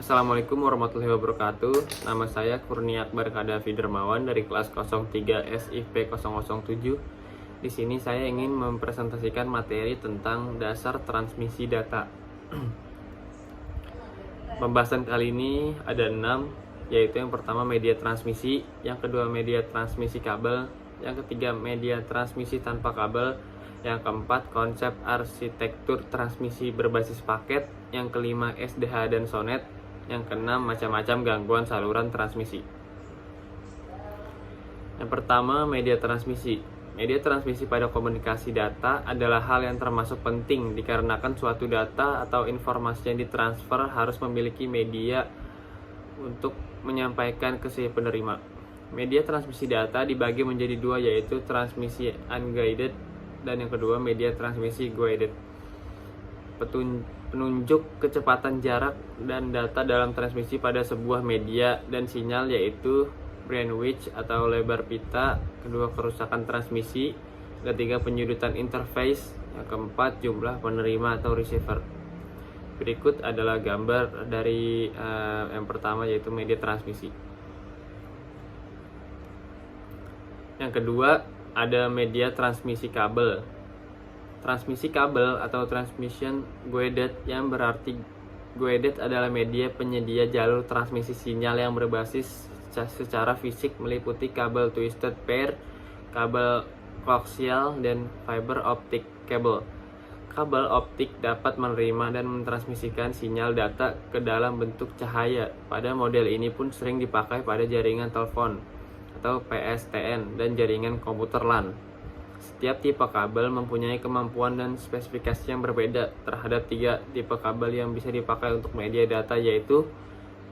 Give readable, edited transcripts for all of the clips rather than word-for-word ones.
Assalamualaikum warahmatullahi wabarakatuh. Nama saya Kurnia Akbar Kadafi Dermawan dari kelas 03 SIP 007. Di sini saya ingin mempresentasikan materi tentang dasar transmisi data. Pembahasan kali ini ada 6, yaitu yang pertama media transmisi, yang kedua media transmisi kabel, yang ketiga media transmisi tanpa kabel, yang keempat konsep arsitektur transmisi berbasis paket, yang kelima SDH dan SONET, yang keenam macam-macam gangguan saluran transmisi. Yang pertama, media transmisi. Media transmisi pada komunikasi data adalah hal yang termasuk penting dikarenakan suatu data atau informasi yang ditransfer harus memiliki media untuk menyampaikan ke si penerima. Media transmisi data dibagi menjadi dua, yaitu transmisi unguided dan yang kedua media transmisi guided. Penunjuk kecepatan jarak dan data dalam transmisi pada sebuah media dan sinyal, yaitu bandwidth atau lebar pita, kedua kerusakan transmisi, ketiga penyudutan interface, yang keempat jumlah penerima atau receiver. Berikut adalah gambar dari yang pertama, yaitu media transmisi. Yang kedua ada media transmisi kabel. Transmisi kabel atau transmission guided, yang berarti guided adalah media penyedia jalur transmisi sinyal yang berbasis secara fisik meliputi kabel twisted pair, kabel koaksial, dan fiber optic cable. Kabel optik dapat menerima dan mentransmisikan sinyal data ke dalam bentuk cahaya. Pada model ini pun sering dipakai pada jaringan telepon atau PSTN dan jaringan komputer LAN. Setiap tipe kabel mempunyai kemampuan dan spesifikasi yang berbeda terhadap 3 tipe kabel yang bisa dipakai untuk media data, yaitu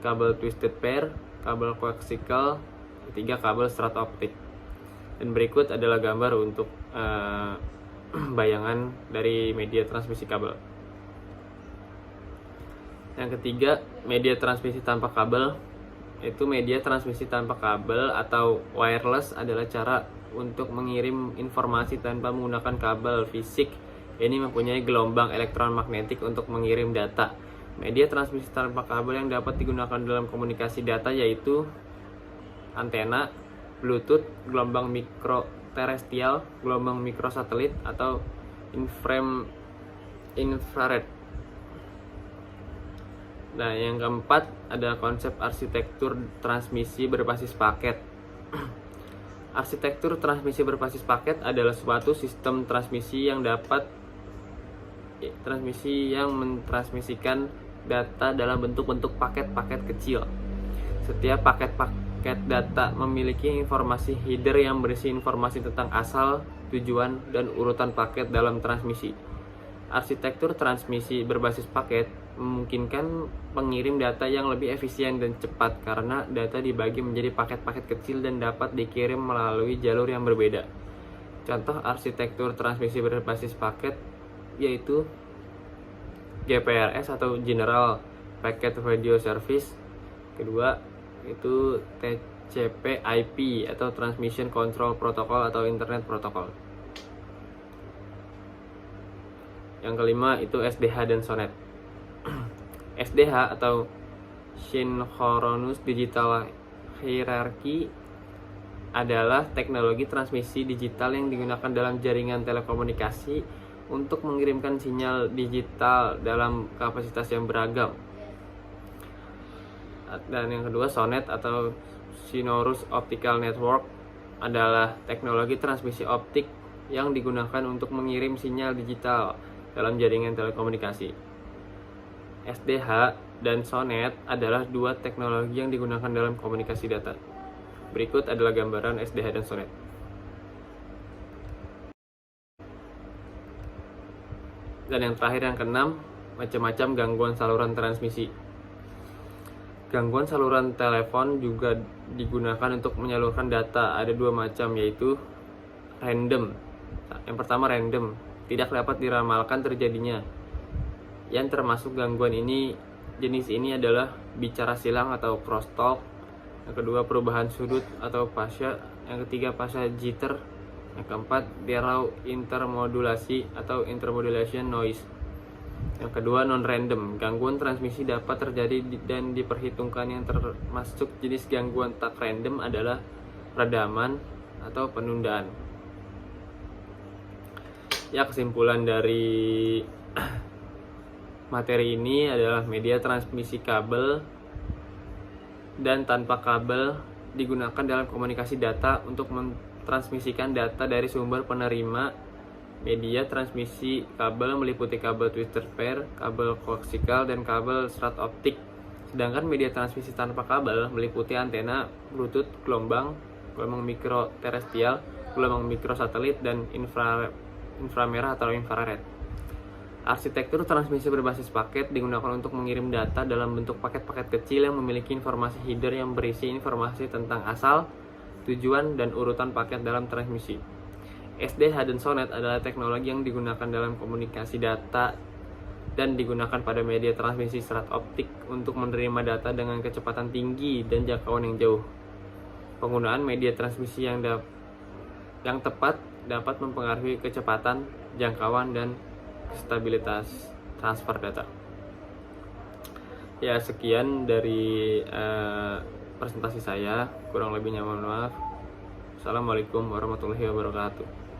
kabel twisted pair, kabel koaksial, ketiga kabel strat optik. Dan berikut adalah gambar untuk bayangan dari media transmisi kabel. Yang ketiga, media transmisi tanpa kabel. Itu media transmisi tanpa kabel atau wireless adalah cara untuk mengirim informasi tanpa menggunakan kabel fisik. Ini mempunyai gelombang elektromagnetik untuk mengirim data. Media transmisi tanpa kabel yang dapat digunakan dalam komunikasi data yaitu antena, Bluetooth, gelombang mikroterestrial, gelombang mikrosatelit, atau infrared. Nah, yang keempat ada konsep arsitektur transmisi berbasis paket. Arsitektur transmisi berbasis paket adalah suatu sistem transmisi yang mentransmisikan data dalam bentuk-bentuk paket-paket kecil. Setiap paket-paket data memiliki informasi header yang berisi informasi tentang asal, tujuan, dan urutan paket dalam transmisi. Arsitektur transmisi berbasis paket memungkinkan pengirim data yang lebih efisien dan cepat karena data dibagi menjadi paket-paket kecil dan dapat dikirim melalui jalur yang berbeda. Contoh arsitektur transmisi berbasis paket yaitu GPRS atau General Packet Radio Service. Kedua itu TCP/IP atau Transmission Control Protocol atau Internet Protocol. Yang kelima itu SDH dan SONET. SDH atau Synchronous Digital Hierarchy adalah teknologi transmisi digital yang digunakan dalam jaringan telekomunikasi untuk mengirimkan sinyal digital dalam kapasitas yang beragam. Dan yang kedua SONET atau Synchronous Optical Network adalah teknologi transmisi optik yang digunakan untuk mengirim sinyal digital dalam jaringan telekomunikasi. SDH dan SONET adalah dua teknologi yang digunakan dalam komunikasi data. Berikut adalah gambaran SDH dan SONET. Dan yang terakhir, yang keenam, macam-macam gangguan saluran transmisi. Gangguan saluran telepon juga digunakan untuk menyalurkan data. Ada 2 macam, yaitu random. Yang pertama random, tidak dapat diramalkan terjadinya. Yang termasuk gangguan ini, jenis ini adalah bicara silang atau crosstalk. Yang kedua perubahan sudut atau fase. Yang ketiga fase jitter. Yang keempat derau intermodulasi atau intermodulation noise. Yang kedua, non-random. Gangguan transmisi dapat terjadi dan diperhitungkan. Yang termasuk jenis gangguan tak random adalah peredaman atau penundaan. Ya, kesimpulan dari materi ini adalah media transmisi kabel dan tanpa kabel digunakan dalam komunikasi data untuk mentransmisikan data dari sumber penerima. Media transmisi kabel meliputi kabel twisted pair, kabel koaksial, dan kabel serat optik. Sedangkan media transmisi tanpa kabel meliputi antena, bluetooth, gelombang mikro terestrial, gelombang mikro satelit, dan inframerah atau infrared. Arsitektur transmisi berbasis paket digunakan untuk mengirim data dalam bentuk paket-paket kecil yang memiliki informasi header yang berisi informasi tentang asal, tujuan, dan urutan paket dalam transmisi. SD Hidden Sonnet adalah teknologi yang digunakan dalam komunikasi data dan digunakan pada media transmisi serat optik untuk menerima data dengan kecepatan tinggi dan jangkauan yang jauh. Penggunaan media transmisi yang tepat dapat mempengaruhi kecepatan, jangkauan, dan stabilitas transfer data. Ya, sekian dari presentasi saya. Kurang lebihnya mohon maaf. Assalamualaikum warahmatullahi wabarakatuh.